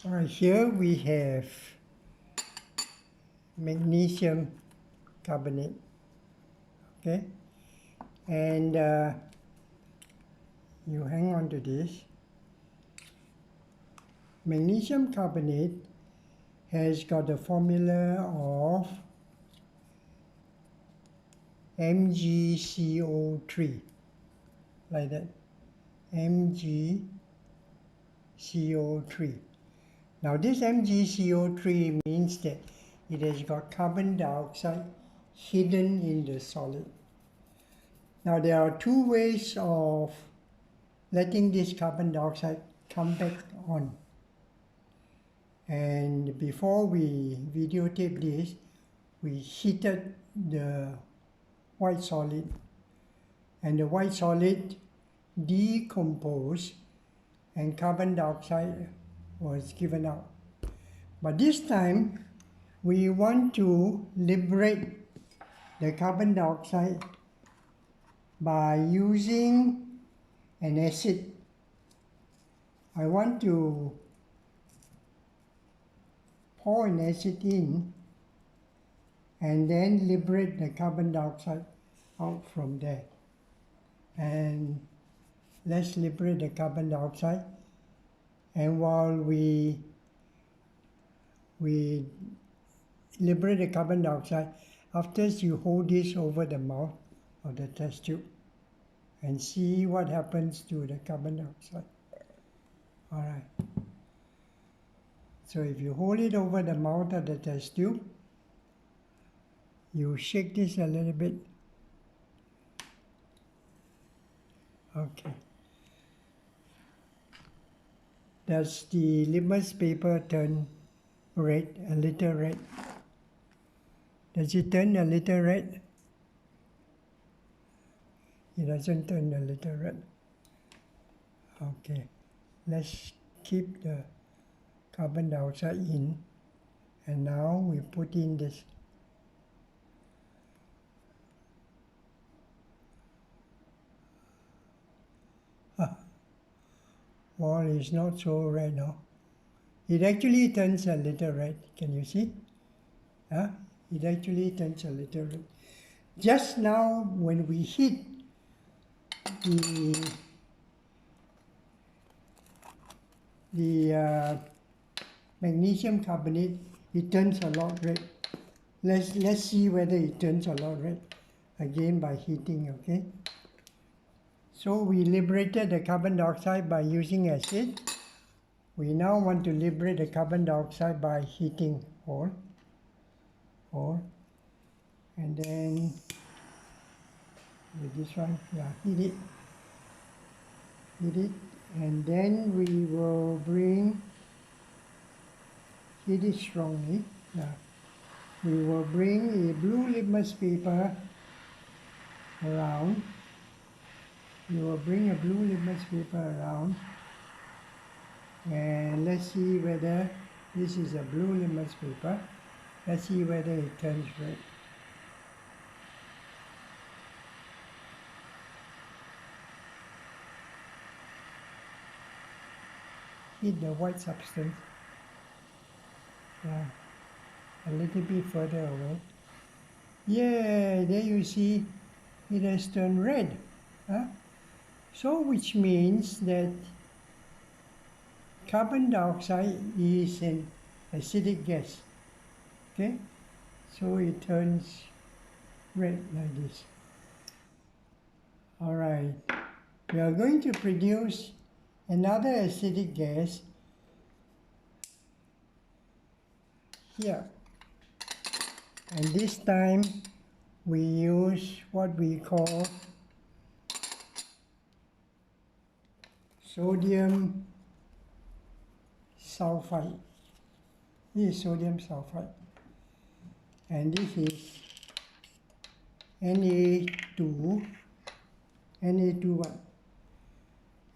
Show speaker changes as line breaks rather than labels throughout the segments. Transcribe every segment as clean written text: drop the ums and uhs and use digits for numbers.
Alright, here we have magnesium carbonate, okay, and you hang on to this. Magnesium carbonate has got the formula of MgCO3, like that, MgCO3. Now this MgCO3 means that it has got carbon dioxide hidden in the solid. Now there are two ways of letting this carbon dioxide come back on. And before we videotape this, we heated the white solid, and the white solid decomposed and carbon dioxide was given out. But this time we want to liberate the carbon dioxide by using an acid. I want to pour an acid in and then liberate the carbon dioxide out from there. And let's liberate the carbon dioxide. And while we liberate the carbon dioxide, after you hold this over the mouth of the test tube and see what happens to the carbon dioxide. All right. So if you hold it over the mouth of the test tube, you shake this a little bit. Okay. Does the litmus paper turn red, a little red? Does it turn a little red? It doesn't turn a little red. Okay. Let's keep the carbon dioxide in, and now we put in this. Well, it's not so red now. It actually turns a little red. Can you see? It actually turns a little red. Just now, when we heat the magnesium carbonate, it turns a lot red. Let's see whether it turns a lot red again by heating. Okay. So we liberated the carbon dioxide by using acid. We now want to liberate the carbon dioxide by heating. Hold. And then with this one, heat it, and then we will heat it strongly. We will bring a blue litmus paper around. You will bring a blue litmus paper around, and let's see whether this is a blue litmus paper. Let's see whether it turns red. Heat the white substance. A little bit further away. Yeah, there you see it has turned red. So which means that carbon dioxide is an acidic gas. Okay? So it turns red like this. All right. We are going to produce another acidic gas here. And this time we use what we call sodium sulfide. This is sodium sulfide. And this is Na2 what?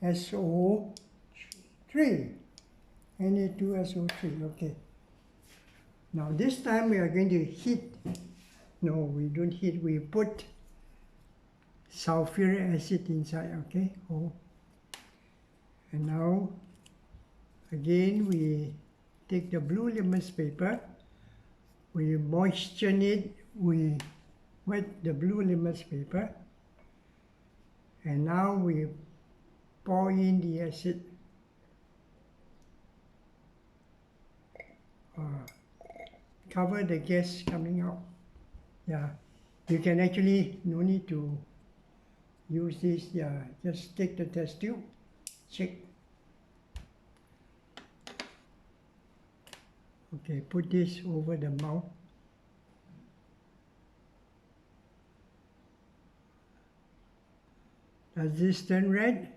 SO3. Na2SO3, okay. Now this time we are going to heat. No, we don't heat, we put sulfuric acid inside, okay? And now again we take the blue litmus paper, we moisten it, we wet the blue litmus paper, and now we pour in the acid. Cover the gas coming out. Yeah, you can actually, no need to use this. Yeah, just take the test tube, shake. Okay, put this over the mouth. Does this turn red?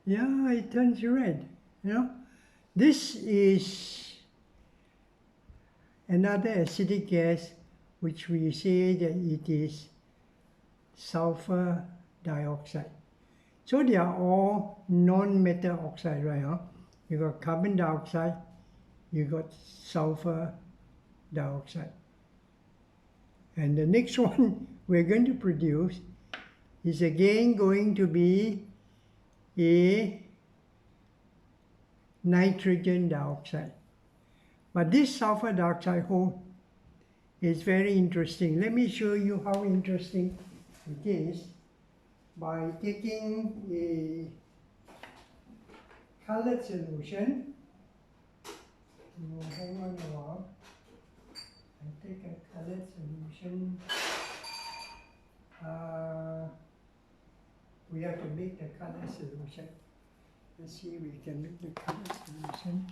Yeah, it turns red. You know, this is another acidic gas, which we say that it is sulfur dioxide. So they are all non-metal oxide, right? Huh? You got carbon dioxide, you got sulfur dioxide. And the next one we're going to produce is again going to be a nitrogen dioxide. But this sulfur dioxide whole is very interesting. Let me show you how interesting it is by taking a colored solution. Hang on a while. I take a colored solution. We have to make the colored solution. Let's see if we can make the colored solution.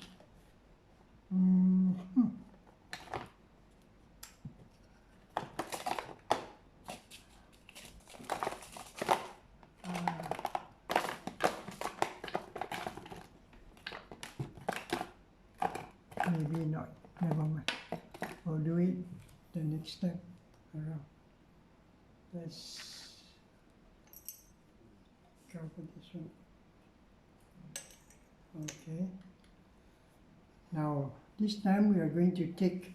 Maybe not. Never mind. We'll do it the next time around. Let's cover this one. Okay. Now, this time we are going to take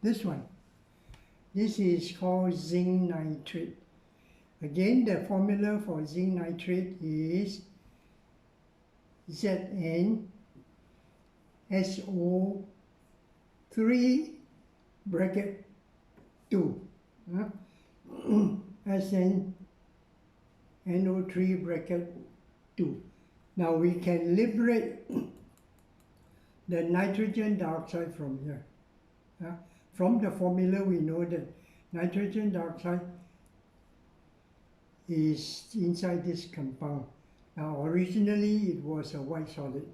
this one. This is called zinc nitrate. Again, the formula for zinc nitrate is ZnSO3 bracket 2. SnNO3 bracket 2. Now we can liberate the nitrogen dioxide from here. From the formula we know that nitrogen dioxide is inside this compound. Now originally it was a white solid,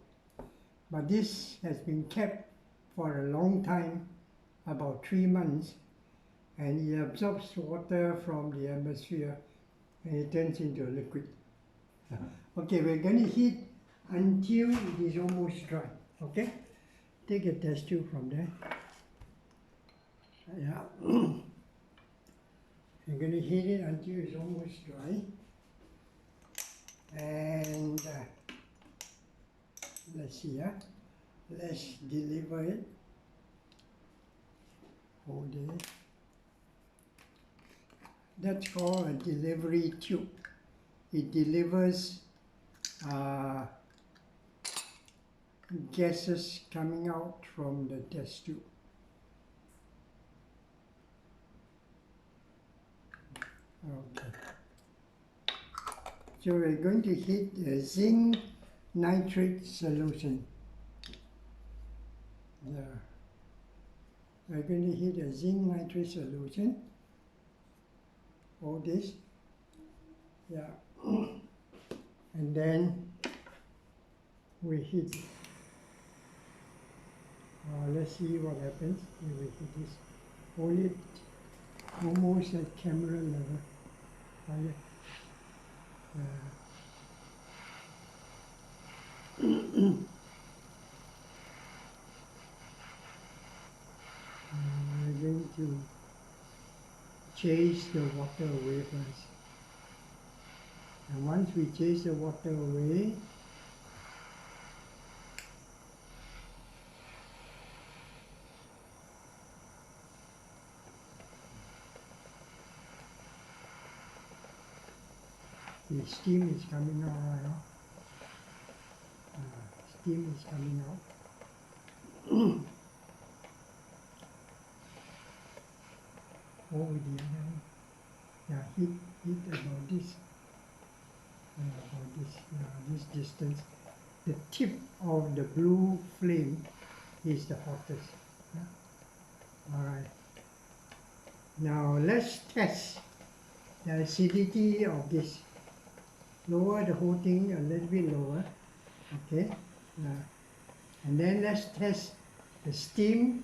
but this has been kept for a long time, about 3 months, and it absorbs water from the atmosphere and it turns into a liquid. Okay, we're going to heat until it is almost dry. Okay, take a test tube from there. Yeah, you're going to heat it until it's almost dry, and let's see. Let's deliver it. Hold it. That's called a delivery tube. It delivers gases coming out from the test tube. Okay. So we're going to heat a zinc nitrate solution. There. We're going to heat a zinc nitrate solution. All this. Yeah. And then we heat. Let's see what happens if we heat this. Hold it almost at camera level. We're going to chase the water away first. And once we chase the water away, the steam is coming out right now. steam is coming out. Over the other hand. Yeah, heat about this. This distance. The tip of the blue flame is the hottest. Yeah? All right. Now let's test the acidity of this. Lower the whole thing a little bit lower. Okay. And then let's test the steam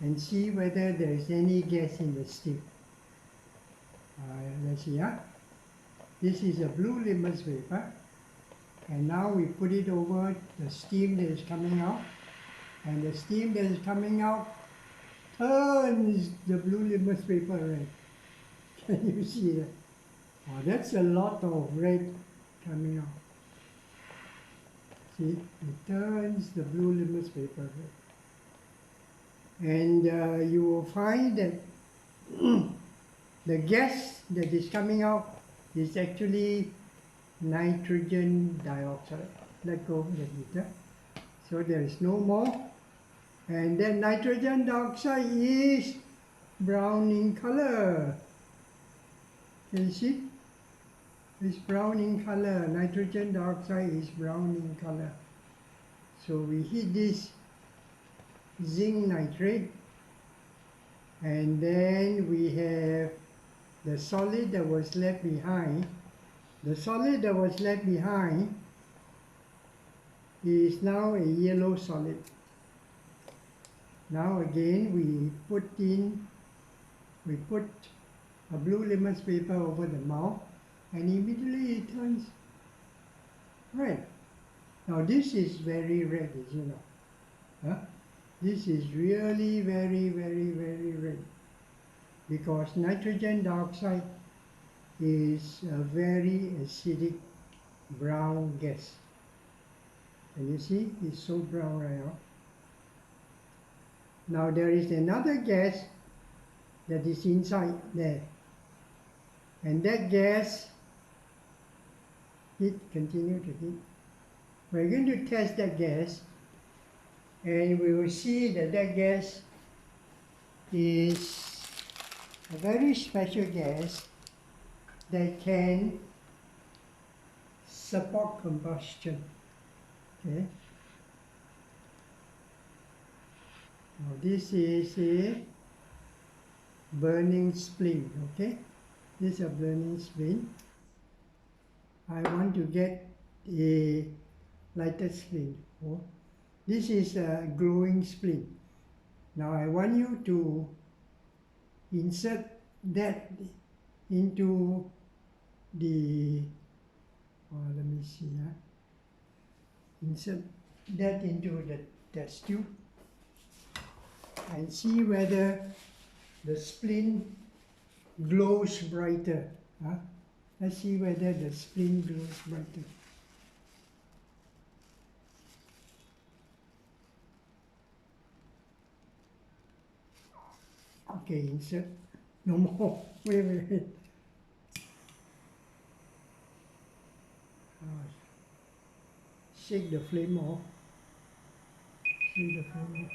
and see whether there is any gas in the steam. Let's see. This is a blue litmus paper. And now we put it over the steam that is coming out. And the steam that is coming out turns the blue litmus paper red. Can you see that? Oh, that's a lot of red coming out. See, it turns the blue litmus paper red. And you will find that the gas that is coming out is actually nitrogen dioxide. Let go of the heater. So there is no more. And then nitrogen dioxide is brown in color. Can you see? It's brown in color. Nitrogen dioxide is brown in color. So we heat this zinc nitrate, and then we have the solid that was left behind. The solid that was left behind is now a yellow solid. Now again we put a blue litmus paper over the mouth, and immediately it turns red. Now this is very red, as you know. This is really very, very, very red, because nitrogen dioxide is a very acidic brown gas. And you see, it's so brown right now. Now there is another gas that is inside there. And that gas, continue to heat. We're going to test that gas, and we will see that that gas is a very special gas that can support combustion. Okay. Now this is a burning spleen. Okay. This is a burning spleen. I want to get a lighter spleen. Oh. This is a glowing spleen. Now I want you to insert that into the, let me see, insert that into the test tube and see whether the spleen glows brighter. Let's see whether the spleen glows brighter. Okay, insert. No more. Wait. Shake the flame off. Shake the flame off.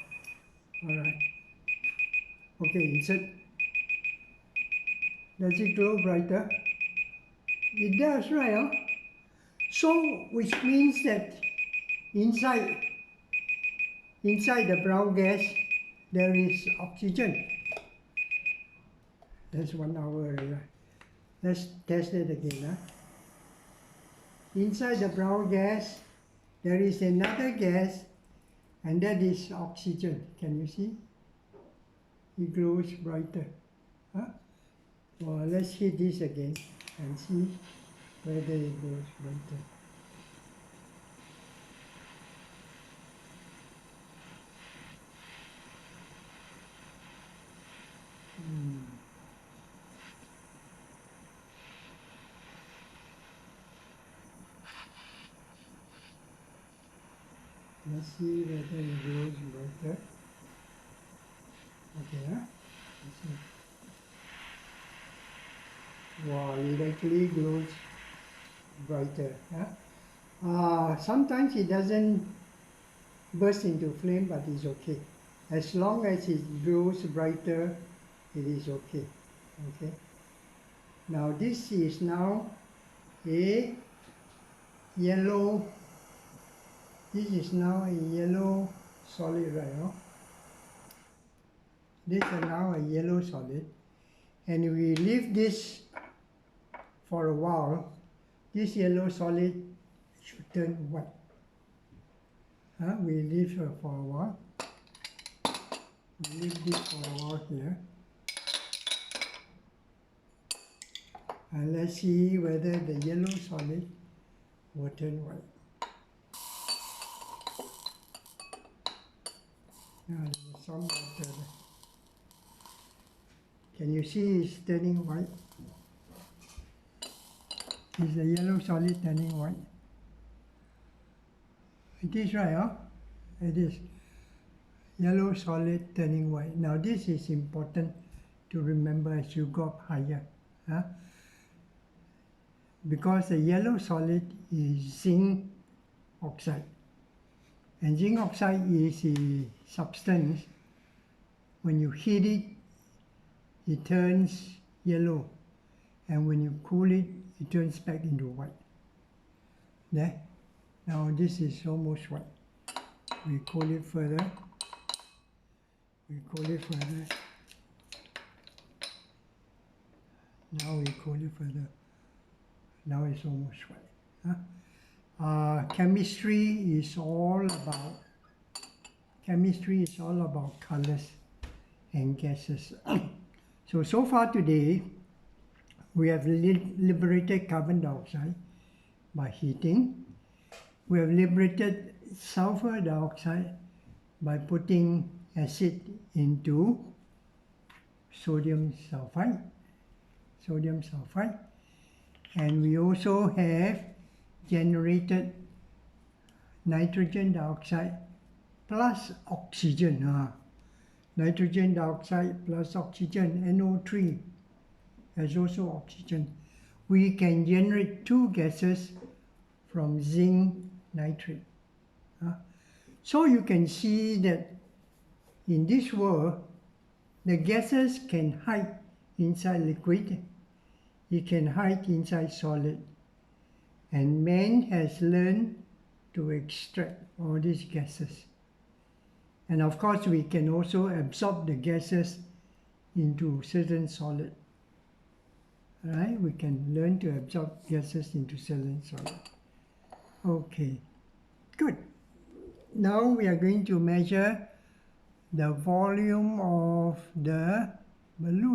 Alright. Okay, insert. Does it glow brighter? It does, right? So, which means that inside the brown gas, there is oxygen. That's 1 hour already. Let's test it again. Inside the brown gas, there is another gas, and that is oxygen. Can you see? It glows brighter. Well, let's heat this again and see whether it glows brighter. Let's see whether it glows brighter. Okay, let's see. Wow, it actually glows brighter. Sometimes it doesn't burst into flame, but it's okay. As long as it grows brighter, it is okay. Okay. Now this is now a yellow. This is now a yellow solid, right? No? This is now a yellow solid, and we leave this for a while. This yellow solid should turn white. We leave it for a while. We leave this for a while here. And let's see whether the yellow solid will turn white. Now there is some water there. Can you see it's turning white? Is the yellow solid turning white? It is, right, huh? It is. Yellow solid turning white. Now this is important to remember as you go up higher. Huh? Because the yellow solid is zinc oxide. And zinc oxide is a substance, when you heat it, it turns yellow. And when you cool it, it turns back into white. There. Now this is almost white. We cool it further. We cool it further. Now we cool it further. Now it's almost white. Huh? Chemistry is all about colors and gases. So far today, we have liberated carbon dioxide by heating. We have liberated sulfur dioxide by putting acid into sodium sulfide. And we also have generated nitrogen dioxide plus oxygen. Nitrogen dioxide plus oxygen, NO3, has also oxygen. We can generate two gases from zinc nitrate. So you can see that in this world, the gases can hide inside liquid, it can hide inside solid. And man has learned to extract all these gases. And of course, we can also absorb the gases into certain solid. Right? We can learn to absorb gases into certain solid. Okay, good. Now we are going to measure the volume of the balloon.